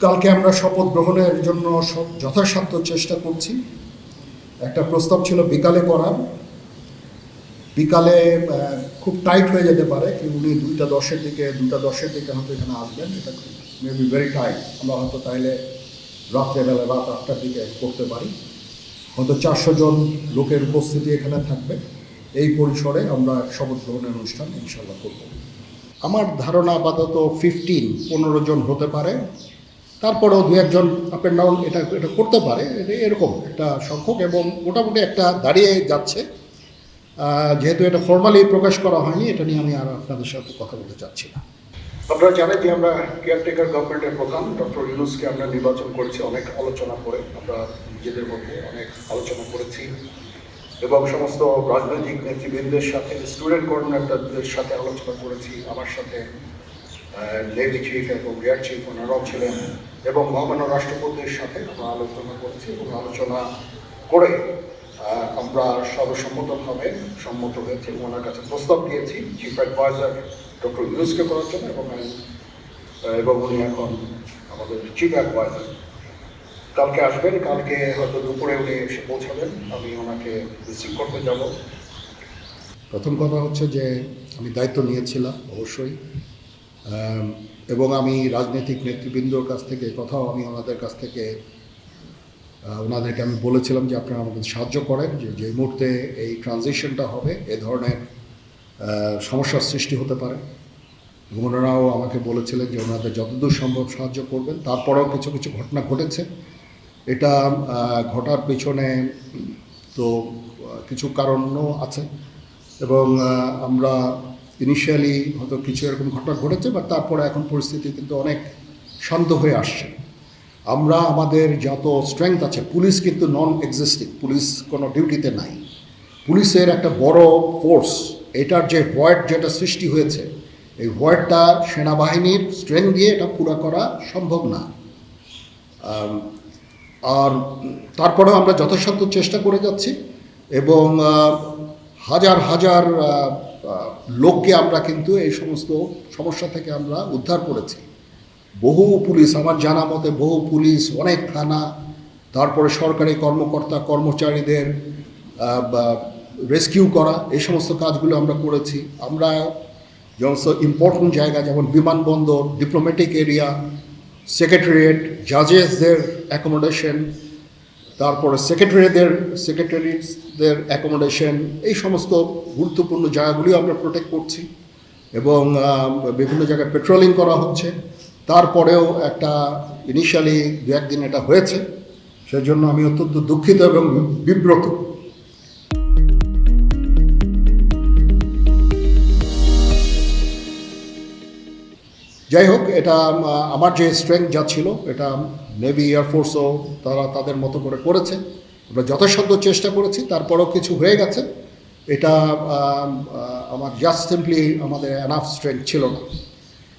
কালকে আমরা শপথ গ্রহণের জন্য যথাসাধ্য চেষ্টা করছি। একটা প্রস্তাব ছিল বিকালে করার, বিকালে খুব টাইট হয়ে যেতে পারে কি উনি 2:10-এর দিকে হয়তো এখানে আসবেন, এটা মেবি ভেরি টাইট। আমরা হয়তো তাইলে রাত্রেবেলা রাত 8টার দিকে করতে পারি, হয়তো 400 জন লোকের উপস্থিতি এখানে থাকবে। এই পরিসরে আমরা শপথ গ্রহণের অনুষ্ঠান ইনশাল্লাহ করব। আমার ধারণা আপাতত 15 জন হতে পারে, তারপরেও দু একজন আপ অ্যান্ড ডাউন এটা করতে পারে, এরকম একটা সংখ্যক এবং মোটামুটি একটা দাঁড়িয়ে যাচ্ছে। যেহেতু এটা ফর্মালি প্রকাশ করা হয়নি, এটা নিয়ে আমি আর আপনাদের সাথে কথা বলতে চাচ্ছি না। আপনারা জানেন যে আমরা কেয়ারটেকার গভর্নমেন্টের প্রধান ডক্টর ইউনূসকে আমরা নির্বাচন করেছি অনেক আলোচনা করে, আমরা নিজেদের মধ্যে অনেক আলোচনা করেছি এবং সমস্ত রাজনৈতিক নেতৃবৃন্দের সাথে, স্টুডেন্ট কোঅর্ডিনেটরদের সাথে আলোচনা করেছি। আমার সাথে নেভি চিফ এবং এয়ার চিফ ওনারাও ছিলেন এবং মহামান্য রাষ্ট্রপতির সাথে আমরা আলোচনা করেছি এবং আলোচনা করে আমরা সর্বসম্মতভাবে সম্মত হয়েছি এবং ওনার কাছে প্রস্তাব দিয়েছি চিফ অ্যাডভাইজার ডক্টর ইউনূসকে করার জন্য এবং উনি এখন আমাদের চিফ অ্যাডভাইজার। কালকে আসবেন, কালকে হয়তো দুপুরে উনি এসে পৌঁছাবেন, আমি ওনাকে রিসিভ করতে যাব। প্রথম কথা হচ্ছে যে আমি দায়িত্ব নিয়েছিলাম অবশ্যই, এবং আমি রাজনৈতিক নেতৃবৃন্দর কাছ থেকে কথাও আমি ওনাদেরকে আমি বলেছিলাম যে আপনারা আমাদের সাহায্য করেন, যে মুহূর্তে এই ট্রানজিশনটা হবে এ ধরনের সমস্যার সৃষ্টি হতে পারে, এবং ওনারাও আমাকে বলেছিলেন যে ওনাদের যতদূর সম্ভব সাহায্য করবেন। তারপরেও কিছু কিছু ঘটনা ঘটেছে, এটা ঘটার পিছনে তো কিছু কারণও আছে এবং আমরা ইনিশিয়ালি হয়তো কিছু এরকম ঘটনা ঘটেছে, বাট তারপরে এখন পরিস্থিতি কিন্তু অনেক শান্ত হয়ে আসছে। আমরা আমাদের যত স্ট্রেংথ আছে, পুলিশ কিন্তু নন এক্সিস্টিং, পুলিশ কোনো ডিউটিতে নাই। পুলিশের একটা বড় ফোর্স, এটার যে ভয়েড যেটা সৃষ্টি হয়েছে, এই ভয়েডটা সেনাবাহিনীর স্ট্রেংথ দিয়ে এটা পুরো করা সম্ভব না। আর তারপরেও আমরা যথাসাধ্য চেষ্টা করে যাচ্ছি এবং হাজার হাজার লোককে আমরা কিন্তু এই সমস্ত সমস্যা থেকে আমরা উদ্ধার করেছি। বহু পুলিশ, আমার জানা মতে বহু পুলিশ, অনেক থানা, তারপরে সরকারি কর্মকর্তা কর্মচারীদের রেস্কিউ করা, এই সমস্ত কাজগুলো আমরা করেছি। আমরা সমস্ত ইম্পর্টেন্ট জায়গা যেমন বিমানবন্দর, ডিপ্লোম্যাটিক এরিয়া, সেক্রেটারিয়েট, জাজেসদের অ্যাকোমোডেশন, তারপরে সেক্রেটারিদের অ্যাকোমোডেশন, এই সমস্ত গুরুত্বপূর্ণ জায়গাগুলিও আমরা প্রোটেক্ট করছি এবং বিভিন্ন জায়গায় পেট্রোলিং করা হচ্ছে। তারপরেও একটা ইনিশিয়ালি 2-1 দিন এটা হয়েছে, সেজন্য আমি অত্যন্ত দুঃখিত এবং বিব্রত। যাই হোক, এটা আমার যে স্ট্রেংথ যা ছিল, এটা নেভি এয়ারফোর্সও তারা তাদের মতো করে করেছে। আমরা যথাসাধ্য চেষ্টা করেছি, তারপরও কিছু হয়ে গেছে। এটা আমার জাস্ট সিম্পলি আমাদের এনাফ স্ট্রেংথ ছিল না।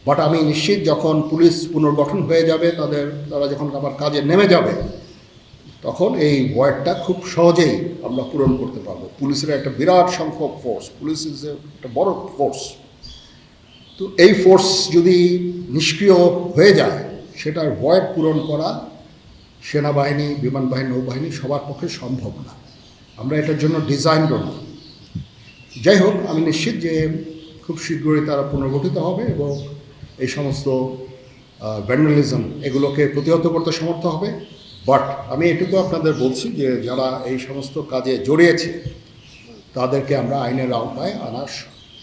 বাট আমি নিশ্চিত যখন পুলিশ পুনর্গঠন হয়ে যাবে, তারা যখন আবার কাজে নেমে যাবে, তখন এই ভয়েডটা খুব সহজেই আমরা পূরণ করতে পারবো। পুলিশের একটা বিরাট সংখ্যক ফোর্স, পুলিশ ইজ একটা বড় ফোর্স। তো এই ফোর্স যদি নিষ্ক্রিয় হয়ে যায়, সেটার ভয়েড পূরণ করা সেনাবাহিনী, বিমান বাহিনী, নৌবাহিনী সবার পক্ষে সম্ভব না। আমরা এটার জন্য ডিজাইনও না। যাই হোক, আমি নিশ্চিত যে খুব শীঘ্রই তারা পুনর্গঠিত হবে এবং এই সমস্ত ভ্যান্ডালিজম এগুলোকে প্রতিহত করতে সমর্থ হবে। বাট আমি এটুকু আপনাদের বলছি যে যারা এই সমস্ত কাজে জড়িয়েছে তাদেরকে আমরা আইনের আওতায় আনার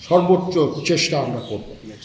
সর্বোচ্চ চেষ্টা আমরা করব।